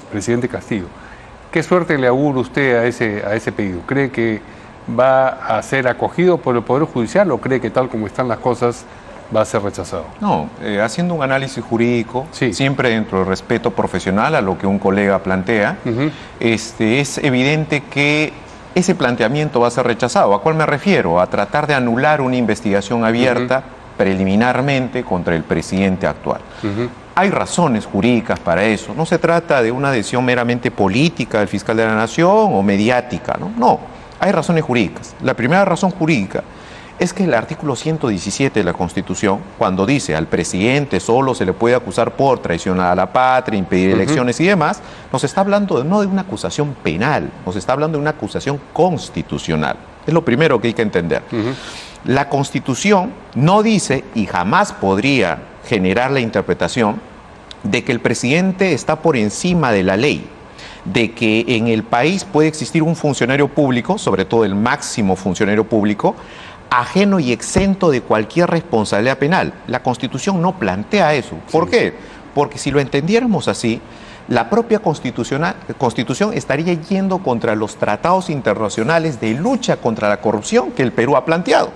presidente Castillo. ¿Qué suerte le augura usted a ese pedido? ¿Cree que va a ser acogido por el Poder Judicial o cree que tal como están las cosas va a ser rechazado? No, haciendo un análisis jurídico, sí, siempre dentro del respeto profesional a lo que un colega plantea, es evidente que ese planteamiento va a ser rechazado. ¿A cuál me refiero? A tratar de anular una investigación abierta preliminarmente contra el presidente actual. Hay razones jurídicas para eso. No se trata de una decisión meramente política del fiscal de la Nación o mediática, ¿no? No, hay razones jurídicas. La primera razón jurídica es que el artículo 117 de la Constitución, cuando dice al presidente solo se le puede acusar por traicionar a la patria, impedir elecciones y demás, nos está hablando no de una acusación penal, nos está hablando de una acusación constitucional. Es lo primero que hay que entender. La Constitución no dice, y jamás podría generar la interpretación, de que el presidente está por encima de la ley, de que en el país puede existir un funcionario público, sobre todo el máximo funcionario público, ajeno y exento de cualquier responsabilidad penal. La Constitución no plantea eso. ¿Por qué? Porque si lo entendiéramos así, la propia Constitución estaría yendo contra los tratados internacionales de lucha contra la corrupción que el Perú ha planteado.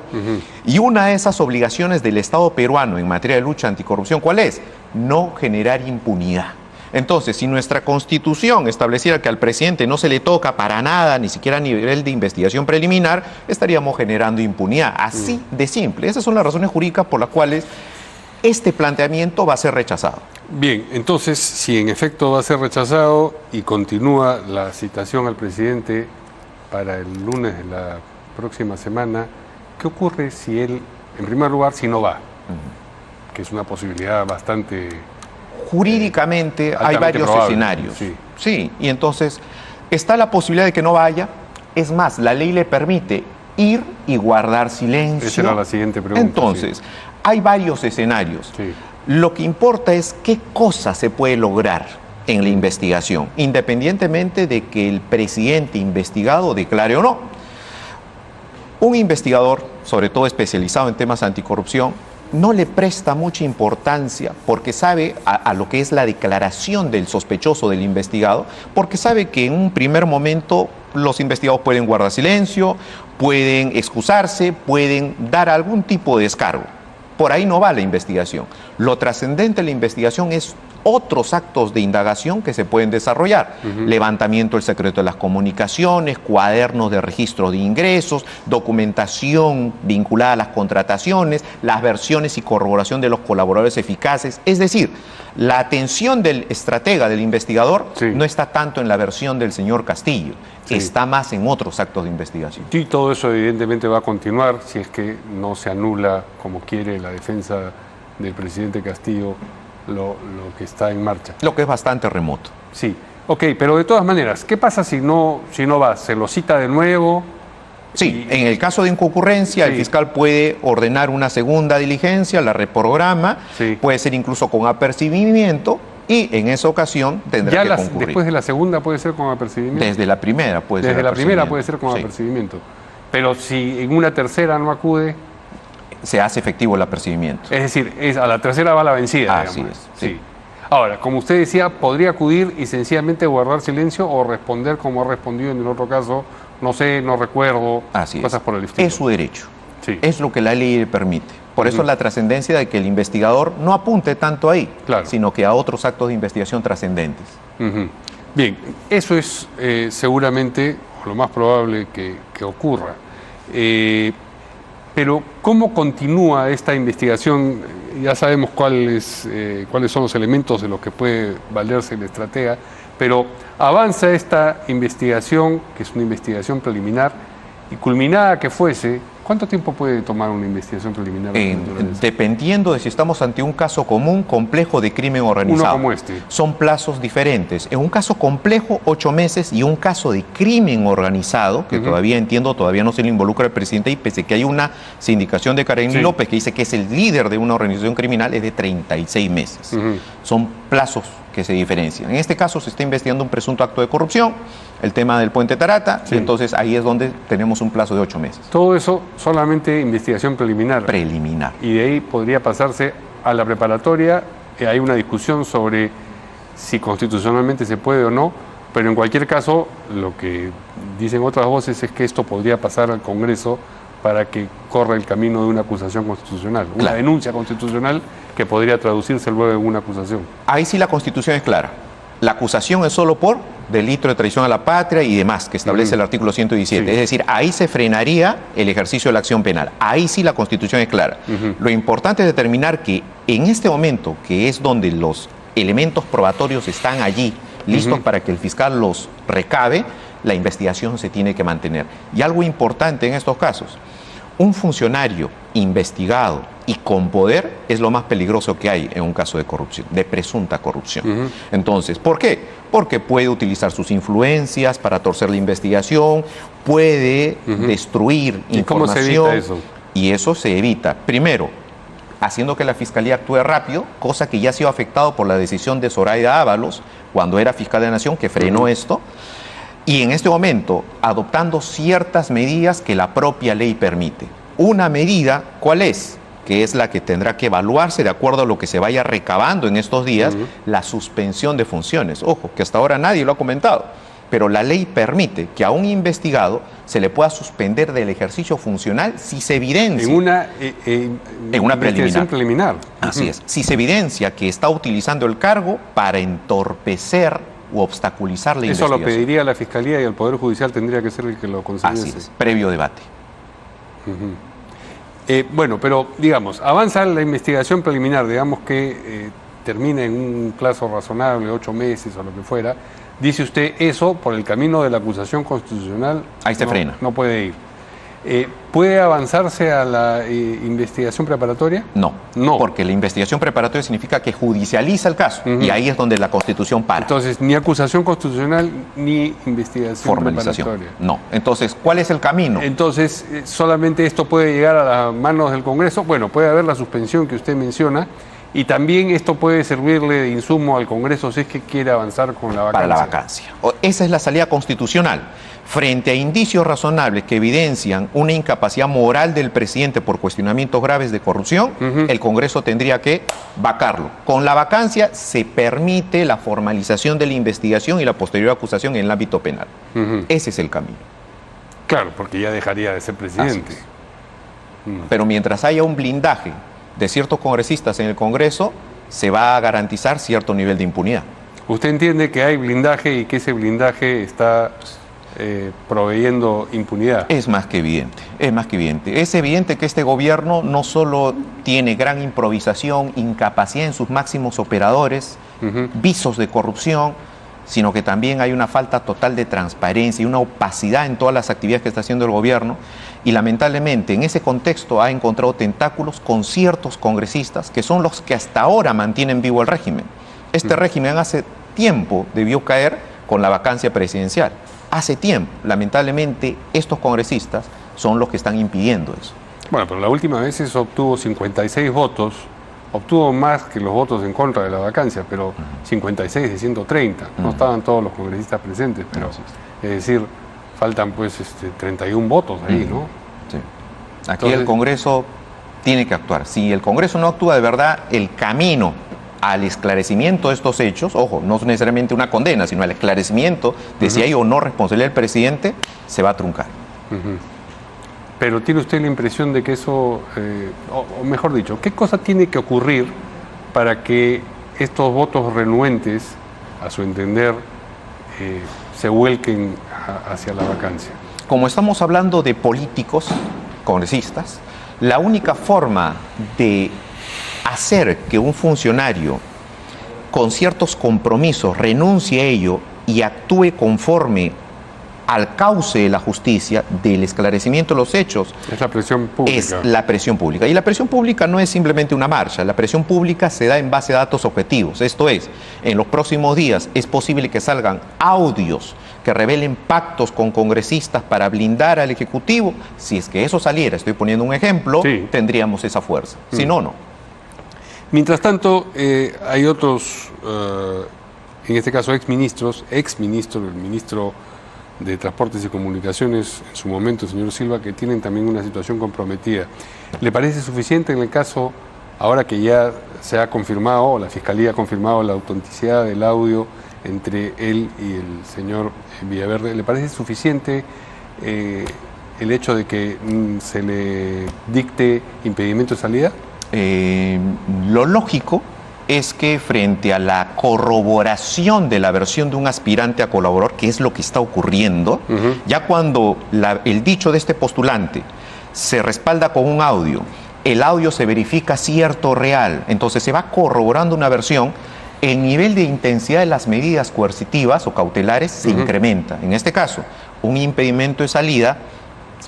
Y una de esas obligaciones del Estado peruano en materia de lucha anticorrupción, ¿cuál es? No generar impunidad. Entonces, si nuestra Constitución estableciera que al presidente no se le toca para nada, ni siquiera a nivel de investigación preliminar, estaríamos generando impunidad. Así de simple. Esas son las razones jurídicas por las cuales este planteamiento va a ser rechazado. Bien, entonces, si en efecto va a ser rechazado y continúa la citación al presidente para el lunes de la próxima semana, ¿qué ocurre si él, en primer lugar, si no va? Que es una posibilidad bastante... Jurídicamente hay varios escenarios. Sí, y entonces está la posibilidad de que no vaya. Es más, la ley le permite ir y guardar silencio. Esa era la siguiente pregunta. Entonces, hay varios escenarios. Lo que importa es qué cosa se puede lograr en la investigación, independientemente de que el presidente investigado declare o no. Un investigador, sobre todo especializado en temas anticorrupción, no le presta mucha importancia porque sabe a lo que es la declaración del sospechoso, del investigado, porque sabe que en un primer momento los investigados pueden guardar silencio, pueden excusarse, pueden dar algún tipo de descargo. Por ahí no va la investigación. Lo trascendente de la investigación es otros actos de indagación que se pueden desarrollar. Levantamiento del secreto de las comunicaciones, cuadernos de registro de ingresos, documentación vinculada a las contrataciones, las versiones y corroboración de los colaboradores eficaces. Es decir, la atención del estratega, del investigador, no está tanto en la versión del señor Castillo, está más en otros actos de investigación. Y todo eso evidentemente va a continuar si es que no se anula, como quiere la defensa del presidente Castillo, lo que está en marcha. Lo que es bastante remoto. Sí, ok, pero de todas maneras, ¿qué pasa si no va? ¿Se lo cita de nuevo? Sí, en el caso de inconcurrencia, el fiscal puede ordenar una segunda diligencia, la reprograma, puede ser incluso con apercibimiento, y en esa ocasión tendrá que concurrir. ¿Después de la segunda puede ser con apercibimiento? Desde la primera puede ser. Desde la primera puede ser con apercibimiento. Pero si en una tercera no acude... Se hace efectivo el apercibimiento. Es decir, a la tercera va la vencida. Así es. Sí. Ahora, como usted decía, podría acudir y sencillamente guardar silencio o responder como ha respondido en el otro caso, no sé, no recuerdo, cosas por el estilo. Es su derecho. Es lo que la ley le permite. Por eso la trascendencia de que el investigador no apunte tanto ahí, sino que a otros actos de investigación trascendentes. Bien, eso es seguramente lo más probable que ocurra. Pero, ¿cómo continúa esta investigación? Ya sabemos cuáles son los elementos de los que puede valerse el estratega, pero avanza esta investigación, que es una investigación preliminar, y culminada que fuese, ¿cuánto tiempo puede tomar una investigación preliminar? Dependiendo de si estamos ante un caso común, complejo de crimen organizado. Uno como este. Son plazos diferentes. En un caso complejo, 8 meses, y un caso de crimen organizado, que todavía no se le involucra al presidente, y pese que hay una sindicación de Karen López que dice que es el líder de una organización criminal, es de 36 meses. Son plazos que se diferencian. En este caso se está investigando un presunto acto de corrupción, el tema del puente Tarata, y entonces ahí es donde tenemos un plazo de 8 meses. Todo eso solamente investigación preliminar. Preliminar. Y de ahí podría pasarse a la preparatoria. Hay una discusión sobre si constitucionalmente se puede o no, pero en cualquier caso, lo que dicen otras voces es que esto podría pasar al Congreso para que corra el camino de una acusación constitucional, una Claro. denuncia constitucional que podría traducirse luego en una acusación. Ahí sí la Constitución es clara. La acusación es solo por delito de traición a la patria y demás, que establece el artículo 117. Sí. Es decir, ahí se frenaría el ejercicio de la acción penal. Ahí sí la Constitución es clara. Lo importante es determinar que en este momento, que es donde los elementos probatorios están allí, listos para que el fiscal los recabe, la investigación se tiene que mantener. Y algo importante en estos casos, un funcionario investigado y con poder es lo más peligroso que hay en un caso de corrupción, de presunta corrupción. Entonces, ¿por qué? Porque puede utilizar sus influencias para torcer la investigación, puede destruir ¿Y cómo se información. evita eso? Y eso se evita, primero, haciendo que la Fiscalía actúe rápido, cosa que ya ha sido afectado por la decisión de Zoraida Ábalos, cuando era fiscal de la Nación, que frenó esto, y en este momento adoptando ciertas medidas que la propia ley permite. Una medida, ¿cuál es? Que es la que tendrá que evaluarse de acuerdo a lo que se vaya recabando en estos días, la suspensión de funciones. Ojo, que hasta ahora nadie lo ha comentado, pero la ley permite que a un investigado se le pueda suspender del ejercicio funcional si se evidencia. En una preliminar. investigación preliminar. Así es. Si se evidencia que está utilizando el cargo para entorpecer u obstaculizar la Eso investigación. lo pediría la Fiscalía y el Poder Judicial tendría que ser el que lo concediese. Así es, previo debate. Bueno, pero digamos, avanza la investigación preliminar, digamos que termina en un plazo razonable, 8 meses o lo que fuera. Dice usted eso por el camino de la acusación constitucional. Ahí se frena. No puede ir. ¿Puede avanzarse a la investigación preparatoria? No, No. porque la investigación preparatoria significa que judicializa el caso y ahí es donde la Constitución para. Entonces, ni acusación constitucional ni investigación Formalización. preparatoria. No. Entonces, ¿cuál es el camino? Entonces, solamente esto puede llegar a las manos del Congreso. Bueno, puede haber la suspensión que usted menciona y también esto puede servirle de insumo al Congreso si es que quiere avanzar con la vacancia. Para la vacancia. Esa es la salida constitucional. Frente a indicios razonables que evidencian una incapacidad moral del presidente por cuestionamientos graves de corrupción, el Congreso tendría que vacarlo. Con la vacancia se permite la formalización de la investigación y la posterior acusación en el ámbito penal. Ese es el camino. Claro, porque ya dejaría de ser presidente. Así es. Pero mientras haya un blindaje de ciertos congresistas en el Congreso, se va a garantizar cierto nivel de impunidad. ¿Usted entiende que hay blindaje y que ese blindaje está proveyendo impunidad? Es más que evidente, es más que evidente. Es evidente que este gobierno no solo tiene gran improvisación, incapacidad en sus máximos operadores, visos de corrupción, sino que también hay una falta total de transparencia y una opacidad en todas las actividades que está haciendo el gobierno. Y lamentablemente en ese contexto ha encontrado tentáculos con ciertos congresistas que son los que hasta ahora mantienen vivo el régimen. Este régimen hace tiempo debió caer con la vacancia presidencial. Hace tiempo, lamentablemente, estos congresistas son los que están impidiendo eso. Bueno, pero la última vez eso obtuvo 56 votos, obtuvo más que los votos en contra de la vacancia, pero 56 de 130. No estaban todos los congresistas presentes, pero es decir, faltan pues 31 votos ahí, ¿no? Sí. Aquí Entonces, el Congreso tiene que actuar. Si el Congreso no actúa de verdad, el camino al esclarecimiento de estos hechos, ojo, no es necesariamente una condena, sino al esclarecimiento de si hay o no responsabilidad del presidente, se va a truncar. Pero ¿tiene usted la impresión de que eso, o mejor dicho, qué cosa tiene que ocurrir para que estos votos renuentes, a su entender, se vuelquen hacia la vacancia? Como estamos hablando de políticos, congresistas, la única forma de hacer que un funcionario con ciertos compromisos renuncie a ello y actúe conforme al cauce de la justicia, del esclarecimiento de los hechos, Es la presión pública. es la presión pública. Y la presión pública no es simplemente una marcha, la presión pública se da en base a datos objetivos. Esto es, en los próximos días es posible que salgan audios que revelen pactos con congresistas para blindar al Ejecutivo. Si es que eso saliera, estoy poniendo un ejemplo, Sí. tendríamos esa fuerza. Si no, no. Mientras tanto, hay otros, en este caso exministros, el ministro de Transportes y Comunicaciones, en su momento, el señor Silva, que tienen también una situación comprometida. ¿Le parece suficiente en el caso ahora que ya se ha confirmado, o la Fiscalía ha confirmado la autenticidad del audio entre él y el señor Villaverde, ¿le parece suficiente el hecho de que se le dicte impedimento de salida? Lo lógico es que frente a la corroboración de la versión de un aspirante a colaborador, que es lo que está ocurriendo, ya cuando el dicho de este postulante se respalda con un audio, el audio se verifica cierto o real, entonces se va corroborando una versión, el nivel de intensidad de las medidas coercitivas o cautelares se incrementa. En este caso, un impedimento de salida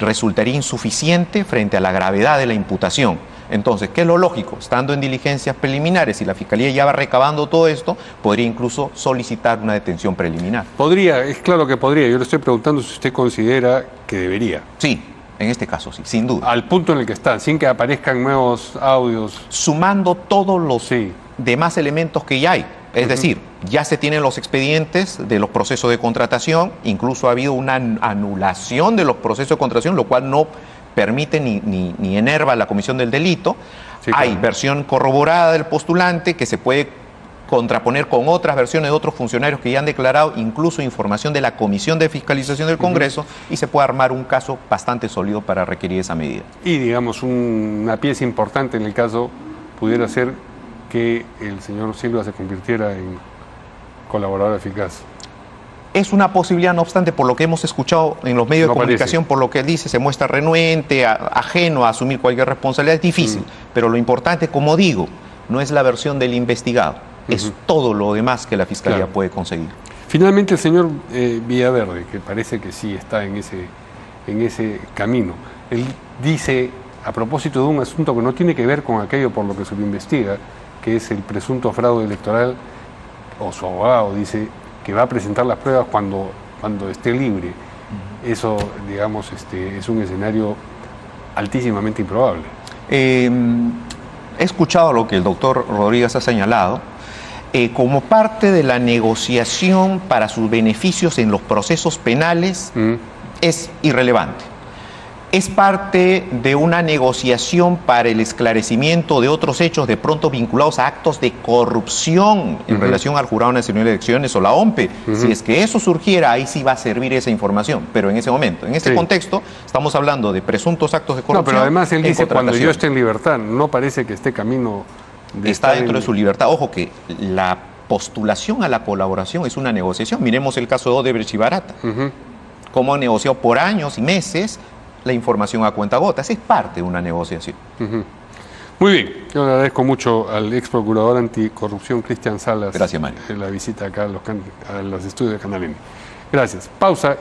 resultaría insuficiente frente a la gravedad de la imputación. Entonces, ¿qué es lo lógico? Estando en diligencias preliminares y la Fiscalía ya va recabando todo esto, podría incluso solicitar una detención preliminar. Podría, es claro que podría. Yo le estoy preguntando si usted considera que debería. Sí, en este caso sí, sin duda. Al punto en el que está, sin que aparezcan nuevos audios. Sumando todos los demás elementos que ya hay. Es decir, ya se tienen los expedientes de los procesos de contratación, incluso ha habido una anulación de los procesos de contratación, lo cual no permite ni enerva la comisión del delito. Sí, claro. Hay versión corroborada del postulante que se puede contraponer con otras versiones de otros funcionarios que ya han declarado, incluso información de la Comisión de Fiscalización del Congreso, y se puede armar un caso bastante sólido para requerir esa medida. Y digamos, una pieza importante en el caso pudiera ser que el señor Silva se convirtiera en colaborador eficaz. Es una posibilidad, no obstante, por lo que hemos escuchado en los medios de comunicación, por lo que él dice, se muestra renuente, ajeno a asumir cualquier responsabilidad, es difícil. Pero lo importante, como digo, no es la versión del investigado, es todo lo demás que la Fiscalía puede conseguir. Finalmente, el señor Villaverde, que parece que sí está en ese camino, él dice, a propósito de un asunto que no tiene que ver con aquello por lo que se lo investiga, que es el presunto fraude electoral, o su abogado dice que va a presentar las pruebas cuando esté libre. Eso, digamos, es un escenario altísimamente improbable. He escuchado lo que el doctor Rodríguez ha señalado. Como parte de la negociación para sus beneficios en los procesos penales, es irrelevante. Es parte de una negociación para el esclarecimiento de otros hechos de pronto vinculados a actos de corrupción en relación al Jurado Nacional de Elecciones o la OMPE. Si es que eso surgiera, ahí sí va a servir esa información. Pero en ese momento, en este contexto, estamos hablando de presuntos actos de corrupción. No, pero además él dice, cuando yo esté en libertad, no parece que esté camino de está dentro de su libertad. Ojo que la postulación a la colaboración es una negociación. Miremos el caso de Odebrecht y Barata. Cómo han negociado por años y meses la información a cuentagotas. Es parte de una negociación. Muy bien. Yo le agradezco mucho al ex procurador anticorrupción Cristian Salas. Gracias, Mario. La visita acá a los estudios de Canal N. Gracias. Pausa.